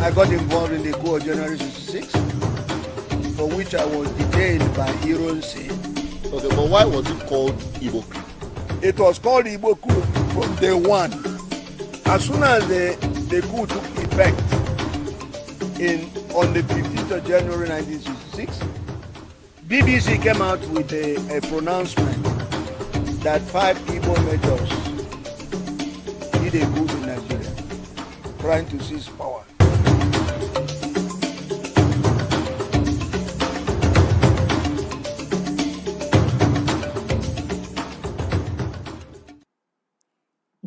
I got involved in the coup of January 66, for which I was detained by Ironsi. Okay, but why was it called Igbo Coup? It was called Igbo Coup from day one. As soon as the coup took effect on the 15th of January 1966, BBC came out with a pronouncement that 5 Igbo majors did a coup in Nigeria, trying to seize power.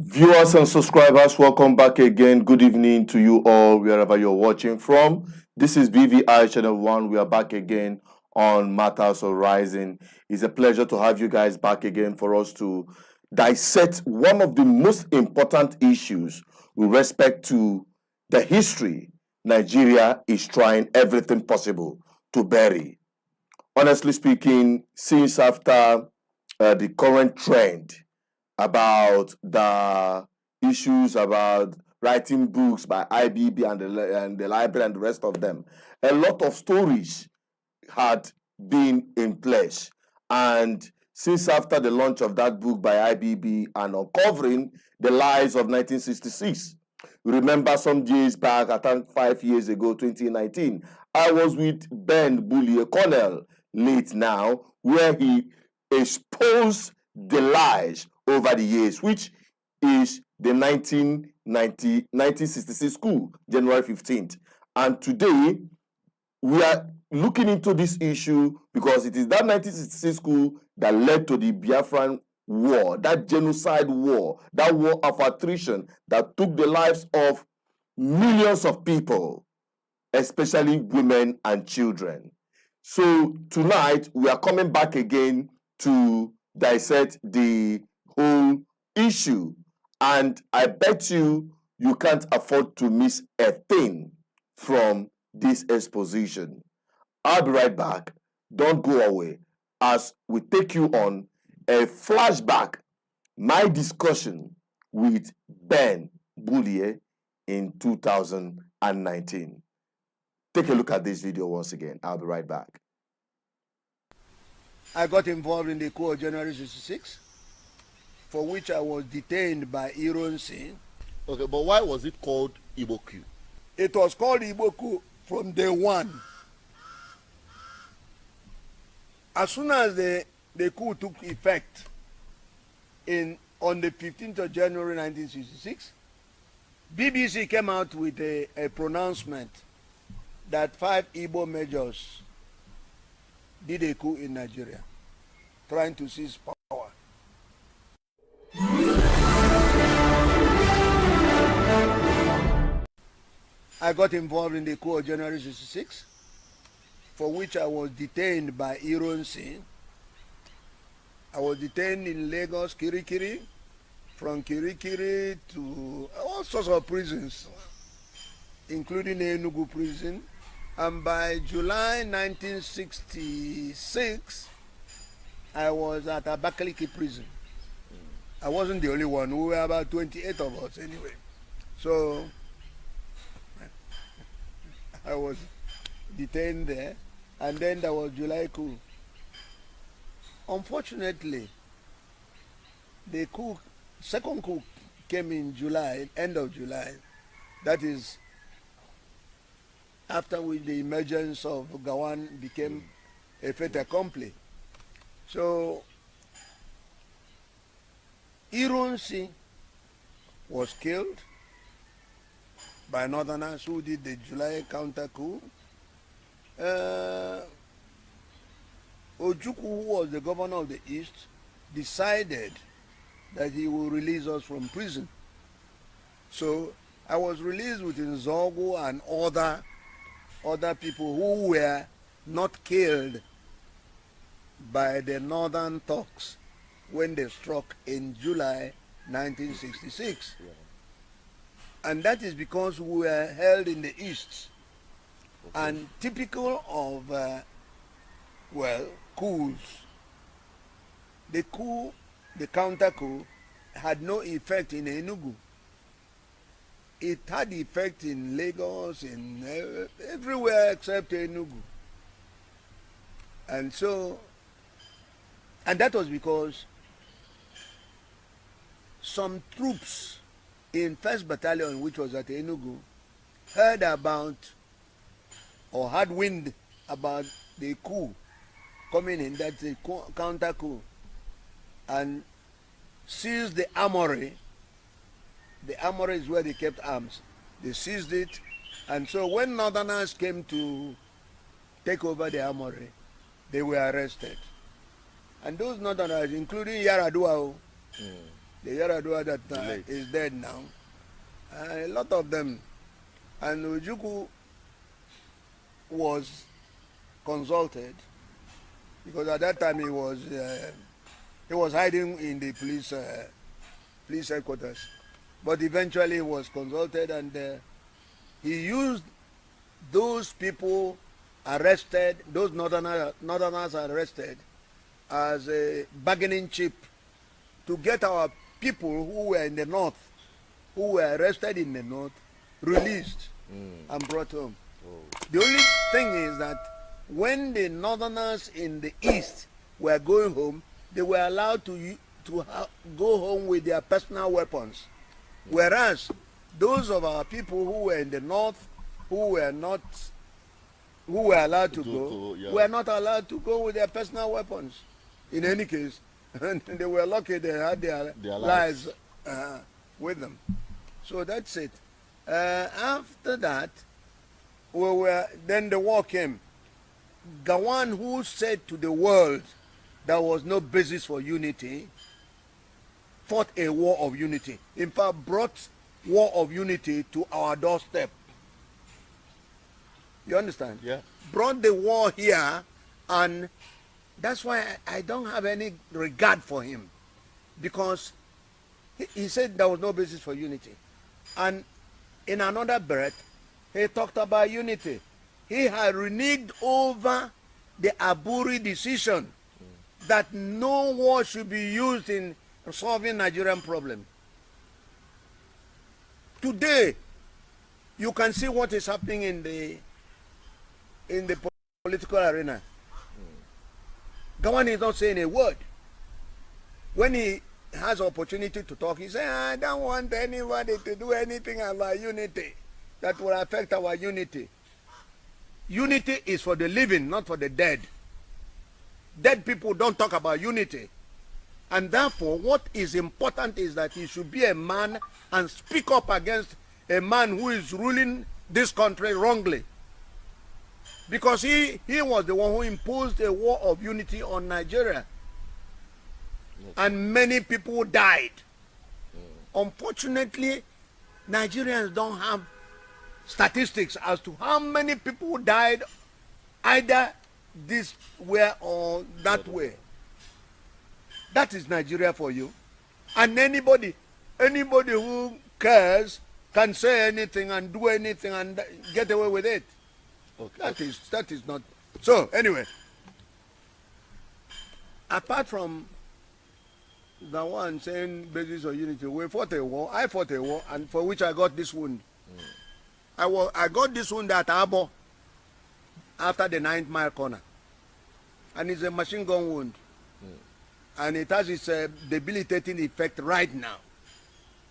Viewers and subscribers, welcome back again. Good evening to you all, wherever you're watching from. This is BVI Channel 1. We are back again on Matters of Rising. It's a pleasure to have you guys back again for us to dissect one of the most important issues with respect to the history Nigeria is trying everything possible to bury. Honestly speaking, since after the current trend about the issues about writing books by IBB and the library and the rest of them, a lot of stories had been in place. And since after the launch of that book by IBB and uncovering the lies of 1966, remember some years back, I think 5 years ago, 2019, I was with Ben Bullier, Colonel, late now, where he exposed the lies over the years, which is the 1966 coup, January 15th. And today, we are looking into this issue because it is that 1966 coup that led to the Biafran war, that genocide war, that war of attrition that took the lives of millions of people, especially women and children. So tonight, we are coming back again to dissect the whole issue, and I bet you can't afford to miss a thing from this exposition. I'll be right back. Don't go away as we take you on a flashback, my discussion with Ben Bullier in 2019. Take a look at this video once again. I'll be right back. I got involved in the coup of January 66, for which I was detained by Ironsi. Okay, but why was it called Igbo Coup? It was called Igbo Coup from day one. As soon as the coup took effect on the 15th of January 1966, BBC came out with a pronouncement that 5 Igbo majors did a coup in Nigeria, trying to seize power. I got involved in the coup of January 66, for which I was detained by Ironsi. I was detained in Lagos, Kirikiri, from Kirikiri to all sorts of prisons, including Enugu prison. And by July 1966, I was at Abakaliki prison. I wasn't the only one. We were about 28 of us anyway. So I was detained there. And then there was July coup. Unfortunately, the coup, second coup came in July, end of July. That is after which the emergence of Gawan became a fait accompli. So Ironsi was killed by Northerners who did the July counter coup. Ojukwu, who was the governor of the East, decided that he will release us from prison. So I was released with Nzogu and other people who were not killed by the Northern Turks when they struck in July 1966. Yeah. And that is because we were held in the East. Okay. And typical of, coups, the counter coup, had no effect in Enugu. it had effect in Lagos, in everywhere except Enugu. And so, and that was because some troops in 1st Battalion, which was at Enugu, heard about or had wind about the coup coming in, that's a counter coup, and seized the armory. The armory is where they kept arms. They seized it, and so when Northerners came to take over the armory, they were arrested. And those Northerners, including Yaradua, the Yaradua that is dead now, a lot of them, and Ojukwu was consulted because at that time he was hiding in the police headquarters, but eventually he was consulted, and he used those people arrested, those Northerners arrested, as a bargaining chip to get our people who were in the north, who were arrested in the north, released and brought home. The only thing is that when the Northerners in the east were going home, they were allowed to go home with their personal weapons, whereas those of our people who were in the north, who were allowed to go, were not allowed to go with their personal weapons. In any case, and they were lucky they had their lives with them. So that's it. After that, then the war came. Gawan, who said to the world there was no basis for unity, fought a war of unity. In fact, brought war of unity to our doorstep. You understand? Yeah. Brought the war here, and that's why I don't have any regard for him, because he said there was no basis for unity. And in another breath, he talked about unity. He had reneged over the Aburi decision that no war should be used in solving Nigerian problem. Today, you can see what is happening in the political arena. Gawan is not saying a word. When he has opportunity to talk, he says, I don't want anybody to do anything about unity that will affect our unity. Unity is for the living, not for the dead. Dead people don't talk about unity. And therefore, what is important is that he should be a man and speak up against a man who is ruling this country wrongly. Because he was the one who imposed a war of unity on Nigeria. And many people died. Unfortunately, Nigerians don't have statistics as to how many people died either this way or that way. That is Nigeria for you. And anybody who cares can say anything and do anything and get away with it. Okay. That is not. So anyway, apart from the one saying basis of unity, we fought a war. I fought a war, and for which I got this wound. I got this wound at Abo after the 9th mile corner, and it's a machine gun wound, and it has its debilitating effect right now.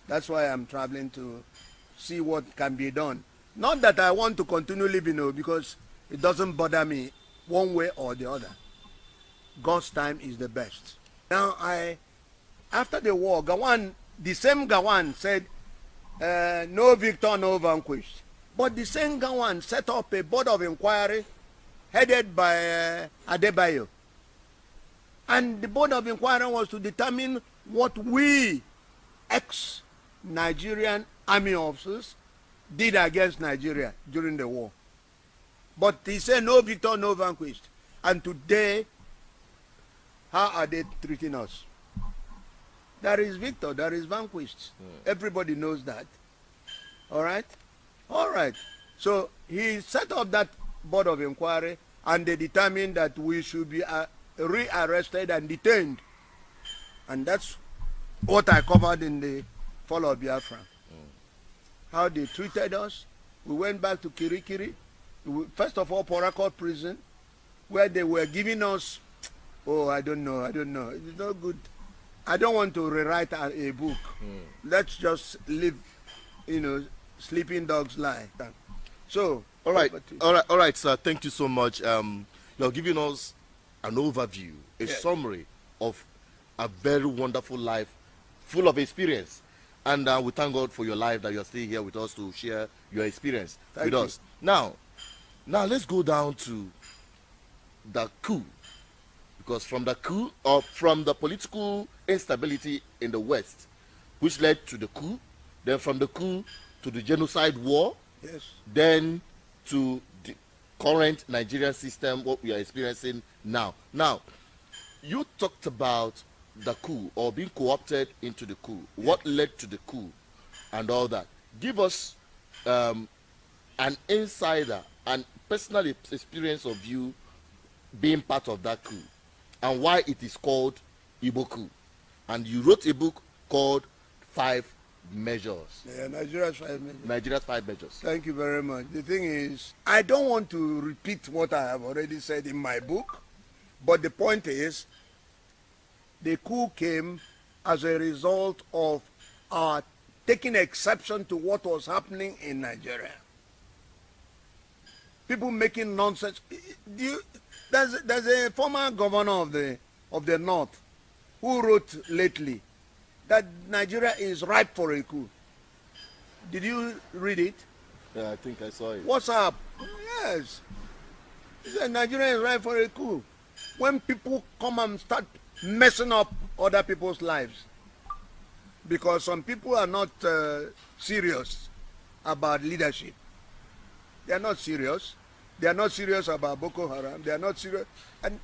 That's why I'm traveling to see what can be done. Not that I want to continue living, because it doesn't bother me one way or the other. God's time is the best. Now, after the war, the same Gawan said, no victor, no vanquished. But the same Gawan set up a board of inquiry headed by Adebayo. And the board of inquiry was to determine what we, ex-Nigerian army officers, did against Nigeria during the war. But he said no victor, no vanquished. And today, how are they treating us? There is victor, there is vanquished. Everybody knows that. All right? All right. So he set up that board of inquiry, and they determined that we should be rearrested and detained. And that's what I covered in the fall of Biafra. how they treated us. We went back to Kirikiri. First of all, Porakot prison, where they were giving us, oh, I don't know. It's not good. I don't want to rewrite a book. Let's just live, sleeping dogs lie. So, All right, sir. Thank you so much. You're giving us an overview, a summary of a very wonderful life, full of experience. And we thank God for your life, that you're still here with us to share your experience with us. Now, let's go down to the coup. Because from the coup, or from the political instability in the West, which led to the coup, then from the coup to the genocide war, then to the current Nigerian system, what we are experiencing now. Now, you talked about the coup, or being co-opted into the coup. What led to the coup and all that? Give us an insider and personal experience of you being part of that coup, and why it is called Igbo coup. And you wrote a book called 5 Measures. Yeah, Nigeria's 5 Measures. Nigeria's 5 Measures. Thank you very much. The thing is, I don't want to repeat what I have already said in my book, but the point is, the coup came as a result of our taking exception to what was happening in Nigeria. People making nonsense. There's a former governor of the North who wrote lately that Nigeria is ripe for a coup. Did you read it? Yeah, I think I saw it. What's up? Yes. He said Nigeria is ripe for a coup. When people come and start messing up other people's lives, because some people are not serious about leadership. They are not serious. They are not serious about Boko Haram. They are not serious, and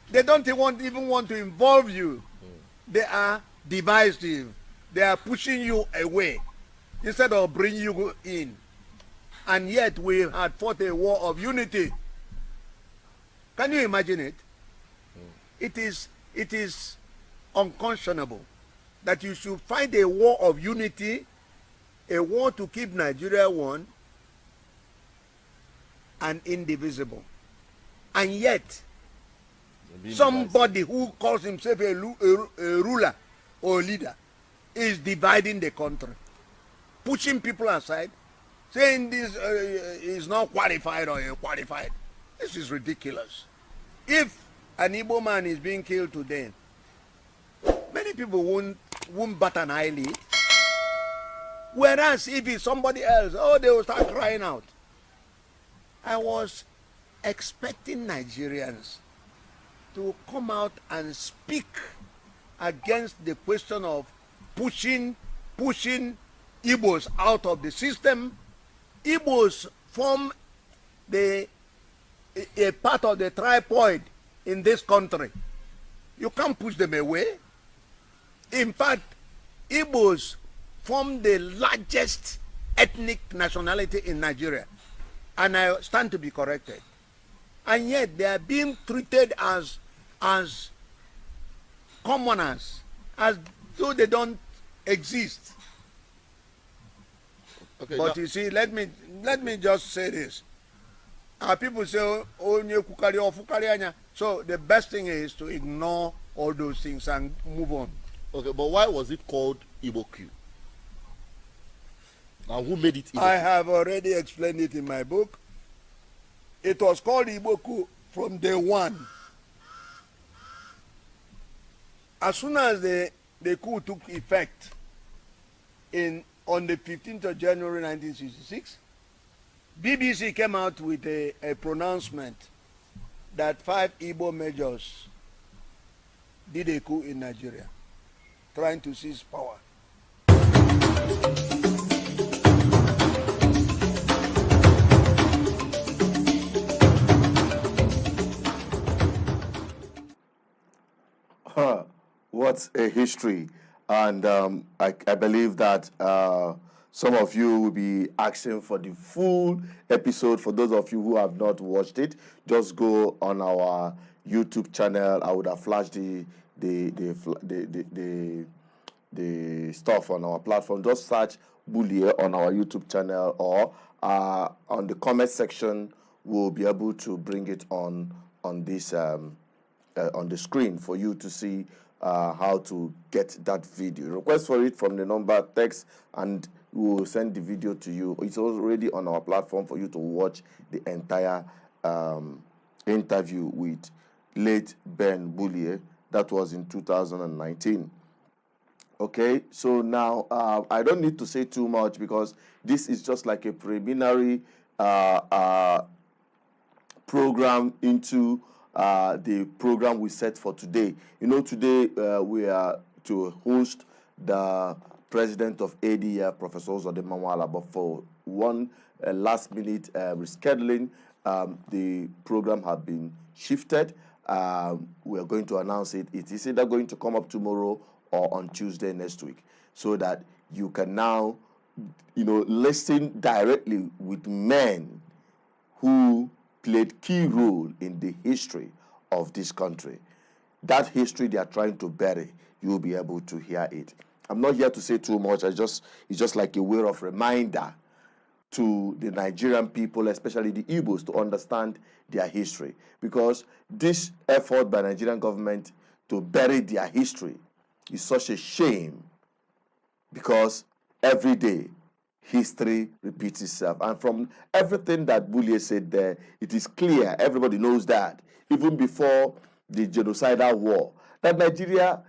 they don't even want to involve you. They are divisive. They are pushing you away instead of bringing you in. And yet we had fought a war of unity. Can you imagine it? It is unconscionable that you should find a war of unity, a war to keep Nigeria one and indivisible. And yet, somebody who calls himself a ruler or leader is dividing the country, pushing people aside, saying this is not qualified or qualified. This is ridiculous. If an Igbo man is being killed today, many people won't bat an eyelid. Whereas if it's somebody else, they will start crying out. I was expecting Nigerians to come out and speak against the question of pushing Igbos out of the system. Igbos form a part of the tripoid in this country. You can't push them away. In fact, Igbos form the largest ethnic nationality in Nigeria. And I stand to be corrected. And yet they are being treated as commoners, as though they don't exist. Okay, but you see, let me just say this. Our people say, so the best thing is to ignore all those things and move on. Okay, but why was it called Igbo coup? And who made it Igbo coup? I have already explained it in my book. It was called Igbo coup from day one. As soon as the coup took effect on the 15th of January 1966, BBC came out with a pronouncement that 5 Igbo majors did a coup in Nigeria, trying to seize power. What a history. And I believe that some of you will be asking for the full episode. For those of you who have not watched it, just go on our YouTube channel. I would have flashed the the stuff on our platform, just search Bullier on our YouTube channel, or on the comment section, we'll be able to bring it on this on the screen for you to see how to get that video. Request for it from the number, text, and we will send the video to you. It's already on our platform for you to watch the entire interview with late Ben Bullier. That was in 2019. Okay, so now I don't need to say too much, because this is just like a preliminary program into the program we set for today. You know, today we are to host the president of ADF, Professor Ozodimma, but for one last minute rescheduling, the program has been shifted. We are going to announce it. It is either going to come up tomorrow or on Tuesday next week, so that you can now, listen directly with men who played key role in the history of this country. That history they are trying to bury, you'll be able to hear it. I'm not here to say too much. It's just like a way of reminder to the Nigerian people, especially the Igbos, to understand their history. Because this effort by Nigerian government to bury their history is such a shame, because every day history repeats itself. And from everything that Bullier said there, it is clear, everybody knows that, even before the genocidal war, that Nigeria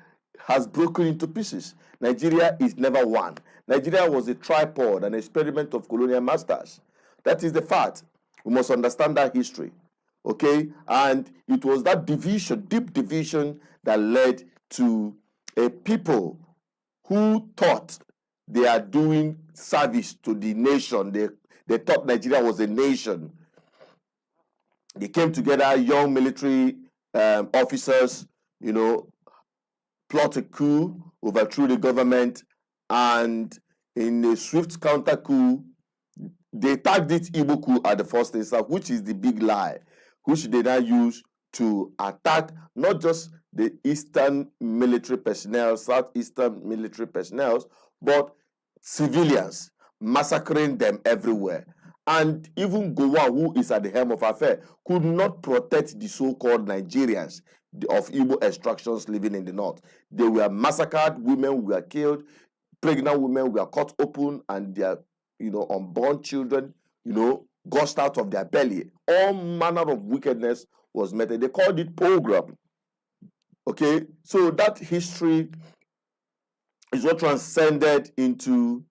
has broken into pieces. Nigeria is never one. Nigeria was a tripod, an experiment of colonial masters. That is the fact. We must understand that history. Okay? And it was that division, deep division, that led to a people who thought they are doing service to the nation. They thought Nigeria was a nation. They came together, young military officers, plot a coup, overthrew the government, and in a swift counter coup, they tagged it Igbo coup at the first instance, which is the big lie, which they now use to attack not just the eastern military personnel, southeastern military personnel, but civilians, massacring them everywhere. And even Gowa, who is at the helm of affairs, could not protect the so-called Nigerians of Igbo extractions living in the north. They were massacred, women were killed, pregnant women were cut open, and their unborn children, gushed out of their belly. All manner of wickedness was met. They called it pogrom. Okay, so that history is what transcended into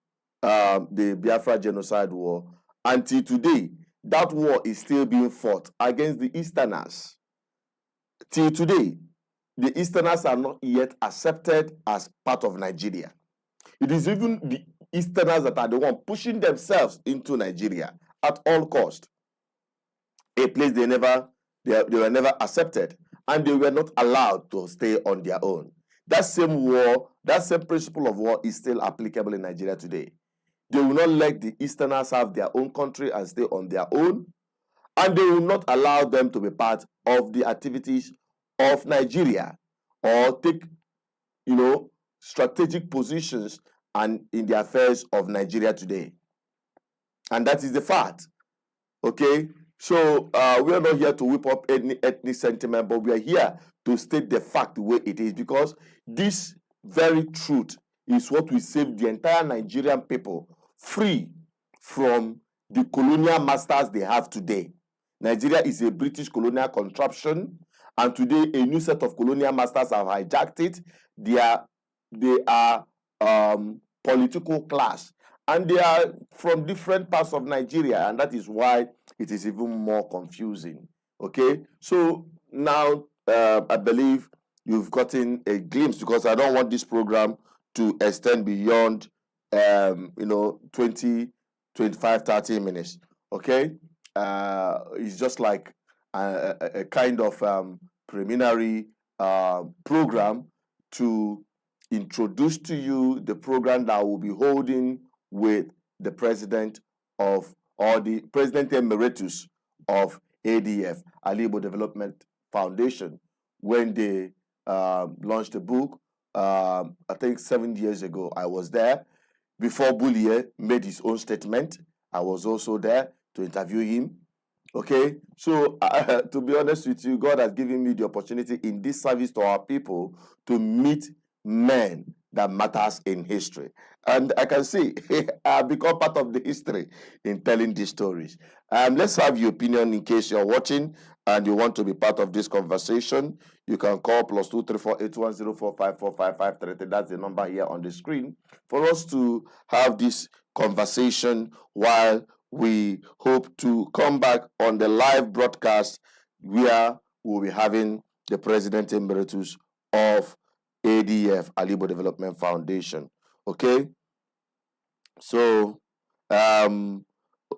the Biafra genocide war. Until today, that war is still being fought against the Easterners. Till today, the Easterners are not yet accepted as part of Nigeria. It is even the Easterners that are the one pushing themselves into Nigeria at all cost. A place they were never accepted, and they were not allowed to stay on their own. That same war, that same principle of war is still applicable in Nigeria today. They will not let the Easterners have their own country and stay on their own, and they will not allow them to be part of the activities of Nigeria or take, strategic positions and in the affairs of Nigeria today. And that is the fact. Okay? So we are not here to whip up any ethnic sentiment, but we are here to state the fact the way it is, because this very truth is what will save the entire Nigerian people free from the colonial masters they have today. Nigeria is a British colonial contraption, and today a new set of colonial masters have hijacked it. They are political class, and they are from different parts of Nigeria, and that is why it is even more confusing. Okay, so now I believe you've gotten a glimpse, because I don't want this program to extend beyond 20, 25, 30 minutes. Okay, it's just like a kind of preliminary program to introduce to you the program that will be holding with the president of, or the president emeritus of ADF, Ali Igbo Development Foundation, when they launched the book I think 7 years ago. I was there before Bullier made his own statement. I was also there to interview him. Okay, so to be honest with you, God has given me the opportunity in this service to our people to meet men that matters in history. And I can see I've become part of the history in telling these stories. Let's have your opinion in case you're watching and you want to be part of this conversation. You can call +2348104545533. That's the number here on the screen for us to have this conversation while we hope to come back on the live broadcast where we'll be having the President Emeritus of ADF, Alibo Development Foundation. Okay? So,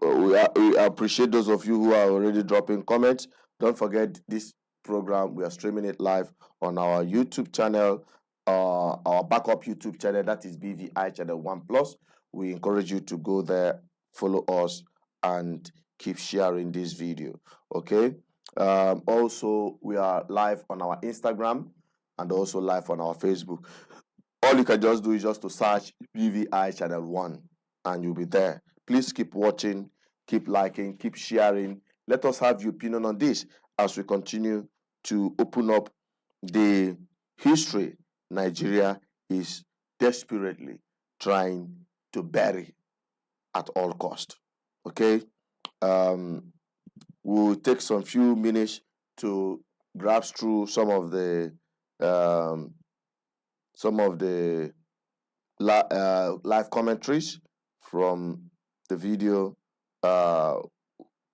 we appreciate those of you who are already dropping comments. Don't forget this program, we are streaming it live on our YouTube channel, our backup YouTube channel, that is BVI Channel 1 Plus. We encourage you to go there, follow us, and keep sharing this video. Okay. Also, we are live on our Instagram and also live on our Facebook. All you can just do is just to search BVI Channel 1 and you'll be there. Please keep watching, keep liking, keep sharing. Let us have your opinion on this as we continue to open up the history Nigeria is desperately trying to bury at all cost. Okay, we'll take some few minutes to grasp through some of the live commentaries from the video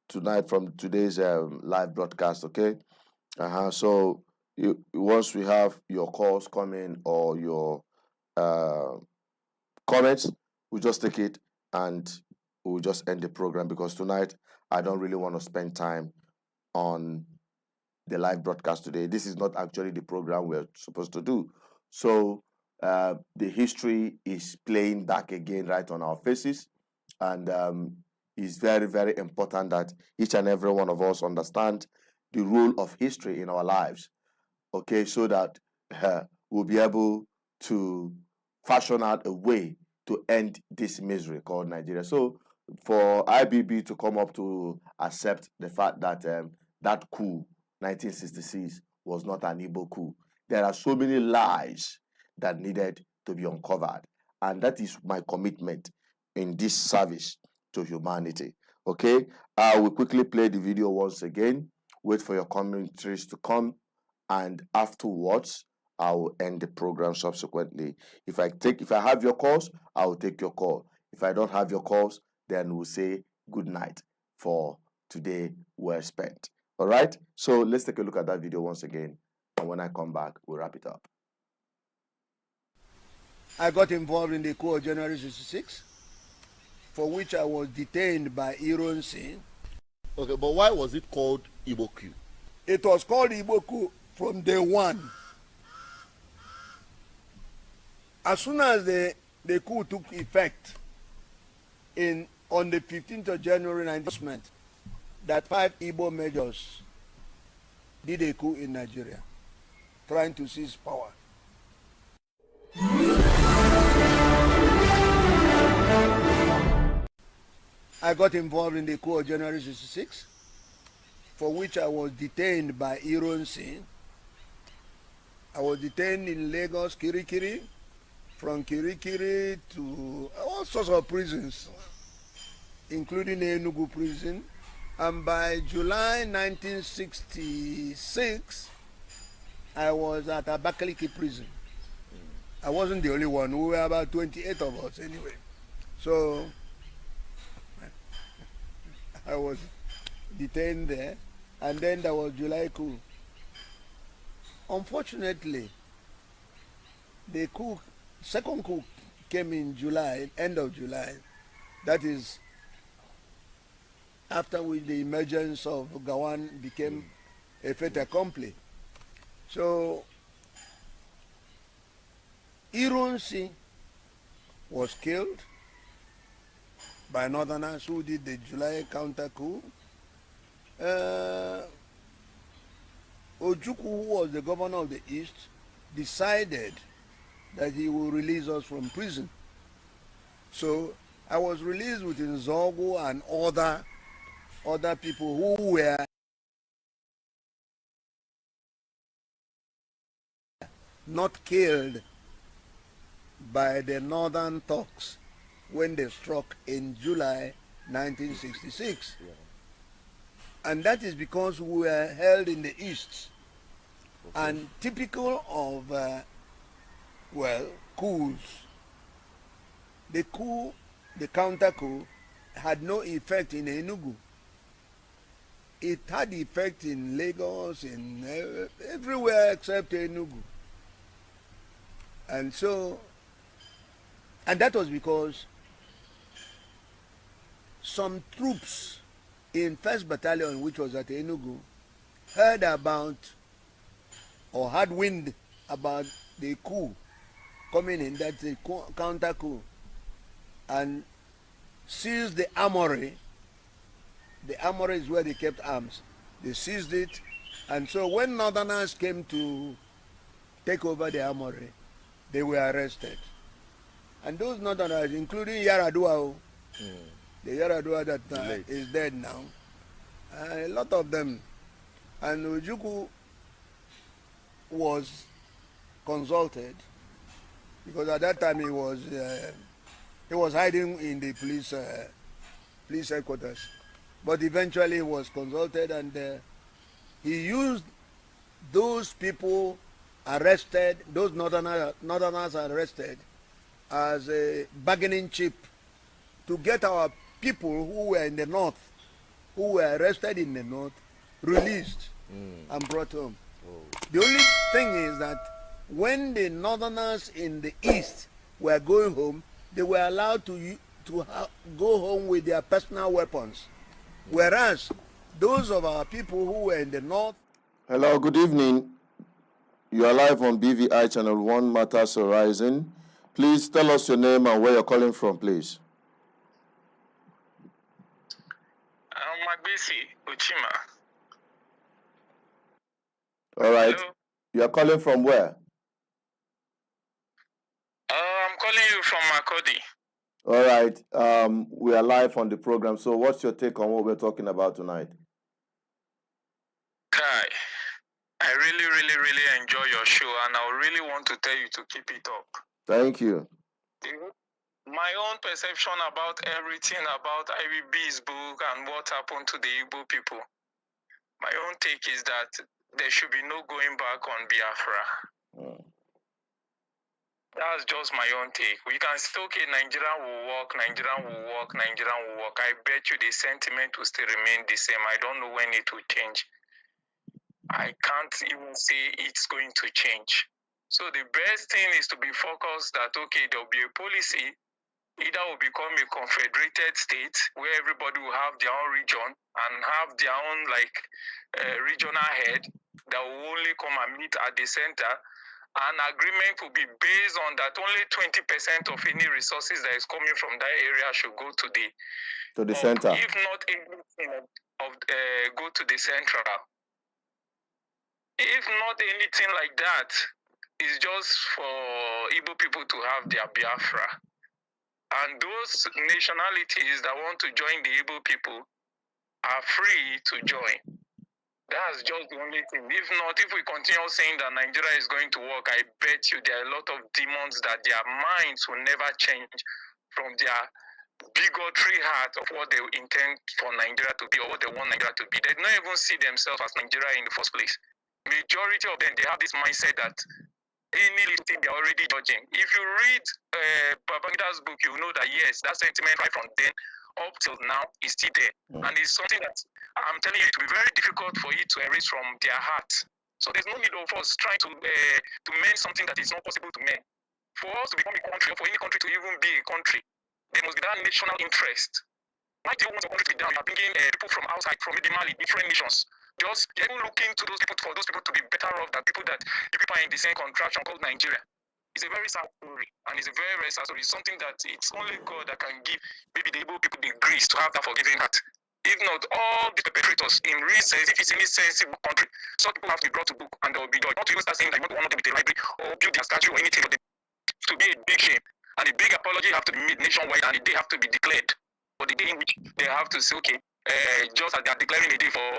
tonight from today's live broadcast. Okay, so once we have your calls coming or your comments, we'll just take it and we'll just end the program, because tonight I don't really want to spend time on the live broadcast today. This is not actually the program we're supposed to do. So the history is playing back again right on our faces, and it's very, very important that each and every one of us understand the role of history in our lives, okay, so that we'll be able to fashion out a way to end this misery called Nigeria. So for IBB to come up to accept the fact that that coup 1966 was not an Igbo coup, there are so many lies that needed to be uncovered, and that is my commitment in this service to humanity. Okay, I will quickly play the video once again, wait for your commentaries to come, and afterwards I will end the program subsequently. If I have your calls, I will take your call. If I don't have your calls, then we'll say good night for today well spent. All right, so let's take a look at that video once again, and when I come back, we'll wrap it up. I got involved in the coup of January 66, for which I was detained by Ironsi. Okay, but why was it called Igbo coup? It was called Igbo coup from day one. As soon as the coup took effect on the 15th of January 19, that 5 Igbo majors did a coup in Nigeria, trying to seize power. I got involved in the coup of January 66, for which I was detained by Ironsi. I was detained in Lagos, Kirikiri, from Kirikiri to all sorts of prisons, including Enugu prison. And by July 1966, I was at Abakaliki prison. I wasn't the only one. We were about 28 of us anyway. So I was detained there, and then there was July coup. Unfortunately, the coup, second coup, came in July, end of July. That is after which the emergence of Gawan became a fait accompli. So Ironsi was killed by Northerners who did the July counter coup. Ojukwu, who was the governor of the East, decided that he will release us from prison. So I was released with Nzogo and other people who were not killed by the Northern Thugs when they struck in July 1966. Yeah. And that is because we were held in the East. Okay. And typical of, coups, the counter coup, had no effect in Enugu. It had effect in Lagos, in everywhere except Enugu. And so, and that was because some troops in 1st Battalion, which was at Enugu, heard about or had wind about the coup coming in, that's a counter coup, and seized the armory. The armory is where they kept arms. They seized it, and so when Northerners came to take over the armory, they were arrested. And those Northerners, including Yaradua, the Yaradua that is dead now, a lot of them. And Ojukwu was consulted because at that time he was hiding in the police headquarters. But eventually he was consulted, and he used those people arrested, those Northerners arrested, as a bargaining chip to get our people who were in the North, who were arrested in the North, released and brought home. Oh. The only thing is that when the Northerners in the East were going home, they were allowed to go home with their personal weapons. Whereas those of our people who were in the North... Hello, good evening. You are live on BVI Channel 1 Matters Horizon. Please tell us your name and where you're calling from, please. Magbisi Uchima. All right. Hello? You are calling from where? I'm calling you from Makodi. All right. We are live on the program. So what's your take on what we're talking about tonight? Kai, I really enjoy your show, and I really want to tell you to keep it up. Thank you. My own perception about everything about IBB's book and what happened to the Igbo people, my own take is that there should be no going back on Biafra. That's just my own take. We can say, okay, Nigeria will work. I bet you the sentiment will still remain the same. I don't know when it will change. I can't even say it's going to change. So the best thing is to be focused that, okay, there'll be a policy, either will become a confederated state where everybody will have their own region and have their own regional head that will only come and meet at the center. An agreement will be based on that only 20% of any resources that is coming from that area should go to the center. If not anything go to the central. If not anything like that, it's just for Igbo people to have their Biafra. And those nationalities that want to join the Igbo people are free to join. That's just the only thing. If not, if we continue saying that Nigeria is going to work, I bet you there are a lot of demons that their minds will never change from their bigotry heart of what they intend for Nigeria to be or what they want Nigeria to be. They don't even see themselves as Nigeria in the first place. Majority of them, they have this mindset that any little thing they're already judging. If you read Babangida's book, you know that yes, that sentiment right from then up till now is still there. And it's something that I'm telling you, it will be very difficult for it to erase from their heart. So there's no need of us trying to mend something that is not possible to mend. For us to become a country, or for any country to even be a country, there must be that national interest. Why do you want a country to be down? You are bringing people from outside, from maybe Mali, different nations. Just even looking to those people, for those people to be better off than people that you people are in the same contraction called Nigeria. It's a very sad story, and it's a very, very sad story. It's something that it's only God that can give maybe the Igbo people the grace to have that forgiving heart. If not, all the perpetrators in real sense, if it's any sensible country, some people have to be brought to book and they will be judged. Not to even start saying that you want to with a library or build their statue or anything for them. to be a big shame, and a big apology have to be made nationwide, and the day have to be declared. But the day in which they have to say, okay, just as they are declaring a day for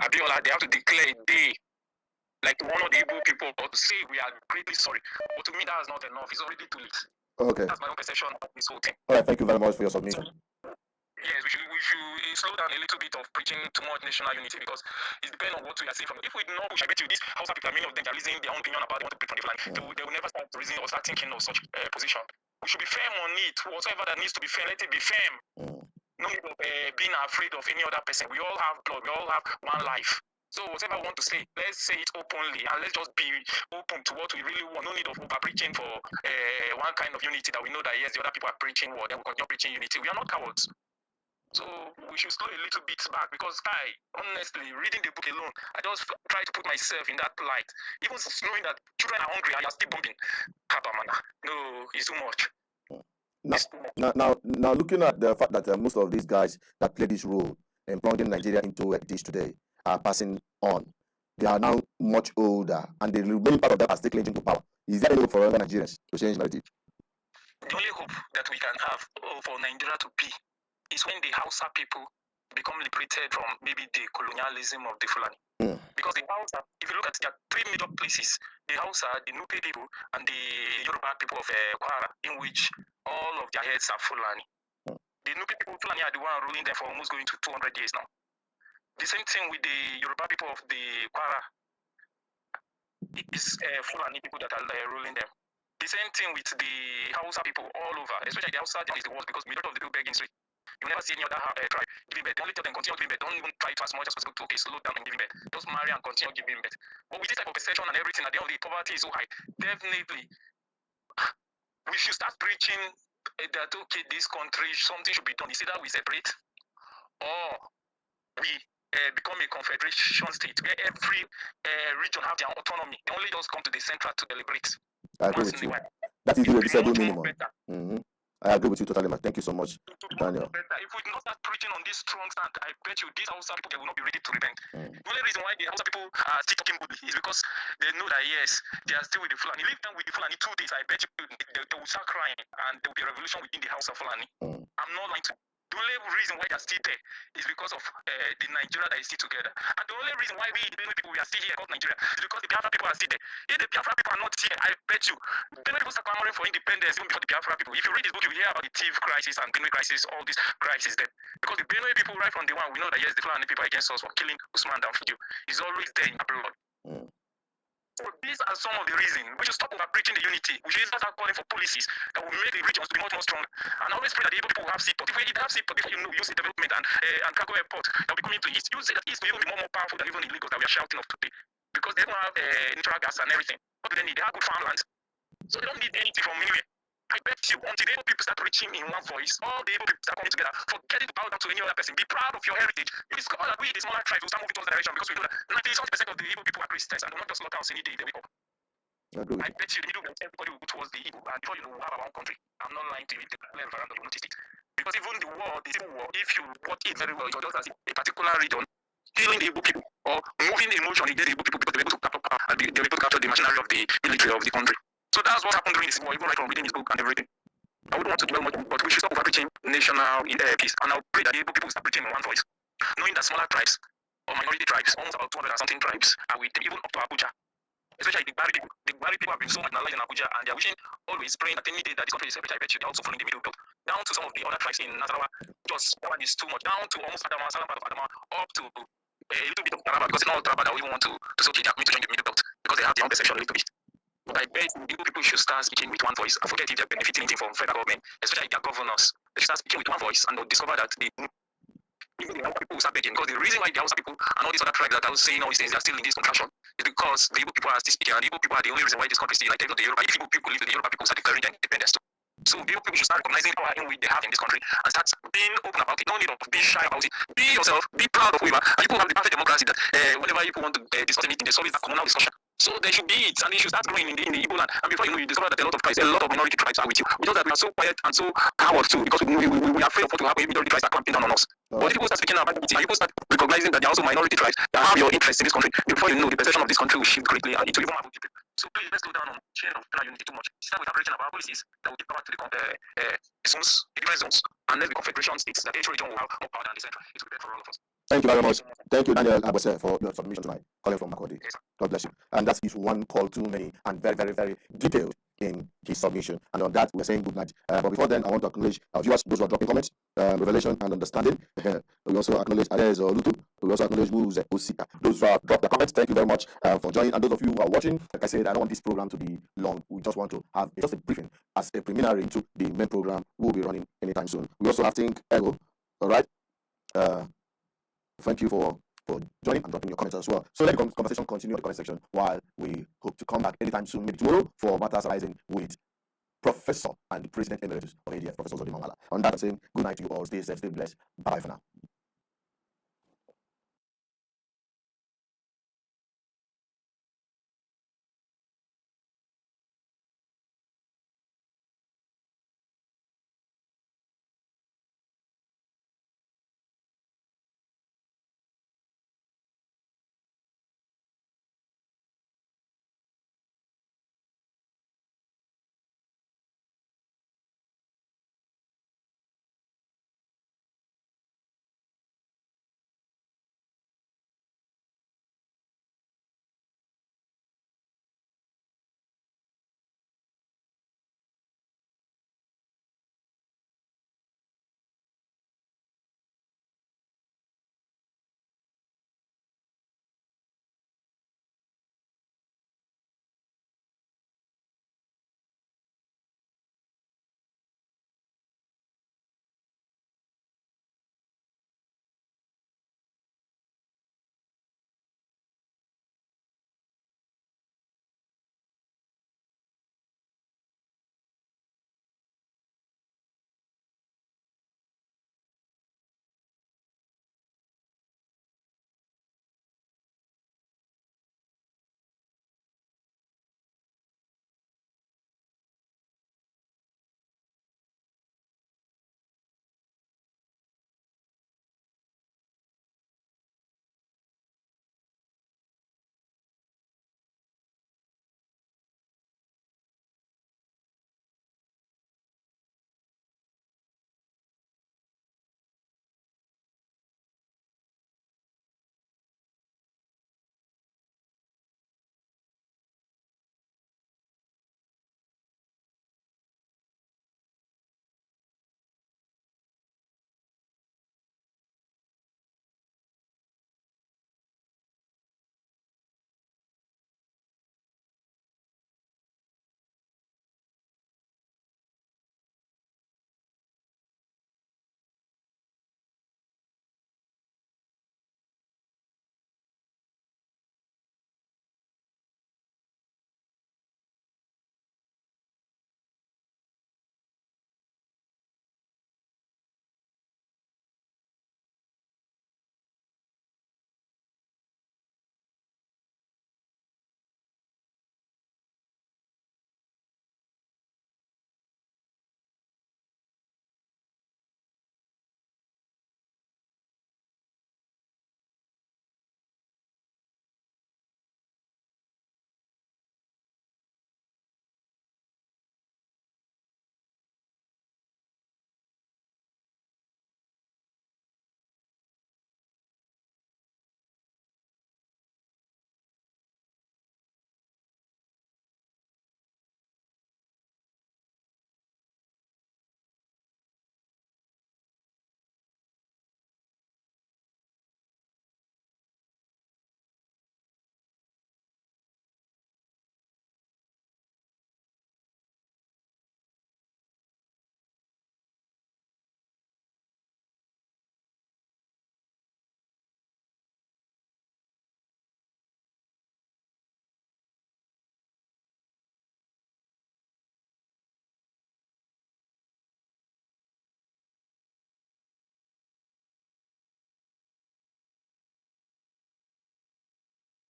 Abiola, they have to declare a day like one of the Igbo people or to say we are greatly sorry. But to me, that is not enough. It's already too late. Okay. That's my own perception of this whole thing. All right. Thank you very much for your submission. Yes, we should slow down a little bit of preaching too much national unity, because it depends on what we are seeing from. If we do not push, I bet you these Hausa people, many of them are raising their own opinion about they want to preach from the flag. They will never start raising or start thinking of such position. We should be firm on it. Whatever that needs to be firm, let it be firm. No need of being afraid of any other person. We all have blood. We all have one life. So whatever I want to say, let's say it openly, and let's just be open to what we really want. No need of over preaching for one kind of unity that we know that yes, the other people are preaching what, they will continue preaching unity. We are not cowards. So we should slow a little bit back, because honestly, reading the book alone, I just try to put myself in that light. Even knowing that children are hungry and you're still bombing. No, it's too much. Now, looking at the fact that most of these guys that play this role in plunging Nigeria into this today are passing on. They are now much older, and the remaining part of them are still clinging to power. Is there any hope for other Nigerians to change narrative? The only hope that we can have for Nigeria to be is when the Hausa people become liberated from maybe the colonialism of the Fulani. Because the Hausa, if you look at their three major places, the Hausa, the Nupe people, and the Yoruba people of Kwara, in which all of their heads are Fulani. The Nupe people, Fulani, are the one ruling there for almost going to 200 years now. The same thing with the Yoruba people of the Kwara. It is Fulani people that are ruling them. The same thing with the Hausa people all over, especially the Hausa is the worst, because majority of the people begging straight. You never see any other tribe giving birth. They only tell them continue giving birth. Don't even try to as much as possible to slow down and giving birth. Just marry and continue giving birth. But with this type of perception and everything, at the end of the poverty is so high. Definitely, we should start preaching that okay, this country, something should be done. It's either we separate or we become a confederation state where every region have their autonomy. They only just come to the center to deliberate. I agree with you. That is the reasonable minimum. I agree with you totally, man. Thank you so much, Daniel. If we do not start preaching on this strong stand, I bet you these Hausa people will not be ready to repent. The only reason why the Hausa people are still talking good is because they know that yes, they are still with the Fulani. Leave them with the Fulani 2 days, I bet you they will start crying, and there will be a revolution within the House of Fulani. I'm not lying to you. The only reason why they are still there is because of the Nigeria that is still together. And the only reason why we, the Benue people, we are still here across Nigeria is because the Biafra people are still there. If the Biafra people are not here, I bet you, Benue people start clamoring for independence even before the Biafra people. If you read this book, you hear about the thief crisis and Benue crisis, all these crises there. Because the Benue people, right from day one, we know that yes, the Fulani people against us for killing Usman Dan Fodio is always there in abroad. So these are some of the reasons. We should stop over preaching the unity. We should start calling for policies that will make the regions to be much more strong. And always pray that the Igbo people will have seaport. If we have seaport, before you know, you see development and cargo airport that will be coming to East. You see that East will even be more powerful than even the Lagos that we are shouting of today. Because they don't have natural gas and everything. What do they need? They have good farmlands. So they don't need anything from anywhere. I bet you, until the Igbo people start preaching in one voice, all the Igbo people start coming together, forgetting to bow down to any other person. Be proud of your heritage. You discover that we, the smaller tribes, will start moving towards that direction, because we know that 97% of the Igbo people are Christians and do not just slaughter us any day they wake up. I bet you the middle belt, everybody will go towards the Igbo, and before you know, we'll have our own country. I'm not lying to you, the environment, you noticed it. Because even the war, the civil war, if you watch it very well, it was just as a particular region killing the Igbo people or moving the emotion against the Igbo people because they were able to capture power and they were able to capture the machinery of the military of the country. So that's what happened during the civil war, even right from reading his book and everything. I wouldn't want to dwell much, but we should stop over preaching national peace, and I'll pray that the Igbo people start preaching in one voice, knowing that smaller tribes or minority tribes, almost about 200 and something tribes, are with them, even up to Abuja. Especially the Bari people. The Bari people have been so marginalized in Abuja, and they are wishing, always praying that any day that this country is separate. I bet you they're also following the middle belt. Down to some of the other tribes in Nasarawa, just that one is too much. Down to almost Adama, southern part of Adama, up to a little bit of Taraba, because it's not all Taraba that we want to say, okay, they are going to join the middle belt, because they have their own perception a little bit. But I bet people should start speaking with one voice. I forget if they're benefiting anything from federal government, especially their governors. They should start speaking with one voice, and they'll discover that even the Hausa people will start begging. Because the reason why the Hausa people and all these other tribes that are saying all these things, they are still in this contraction, is because the Igbo people are still speaking, and the Igbo people are the only reason why this country is still like the Yoruba. If Igbo people leave, the Yoruba people start declaring their independence too. So the Igbo people should start recognizing power in which they have in this country and start being open about it. No need of being shy about it. Be yourself, be proud of who you are. And people have the perfect democracy that whenever people want to discuss anything, there's always that communal discussion. So there should be it, and it should start growing in the Igbo land. And before you know, you discover that a lot of tribes, a lot of minority tribes are with you. We know that we are so quiet and so coward too, because we are afraid of what will happen if minority tribes are clamping down on us. But if people start speaking about it, and people start recognizing that there are also minority tribes that have your interest in this country, before you know, the perception of this country will shift greatly, and it will even have people. So please, let's slow down on chain of plan unity too much. Start with approaching our policies that will give power to the zones, the different zones, and let the confederation states that each region will have more power than the central. It's prepared for all of us. Thank you very much. Thank you, Daniel Abose, for your submission tonight. Calling from Makodi. Yes, God bless you. And that is one call too many and very, very, very detailed in his submission. And on that, we're saying good night. But before then, I want to acknowledge our viewers, those who are dropping comments, revelation and understanding. We also acknowledge Ades or Lutu. We also acknowledge those who have dropped the comments. Thank you very much for joining. And those of you who are watching, like I said, I don't want this program to be long. We just want to have just a briefing as a preliminary into the main program we'll be running anytime soon. We also have Think Ego. All right. Thank you for joining and dropping your comments as well. So let the conversation continue in the comment section while we hope to come back anytime soon, maybe tomorrow, for Matters Arising with Professor and the President Emeritus of ADF, Professor Zodi Mangala. On that, I'm saying good night to you all. Stay safe, stay blessed. Bye for now.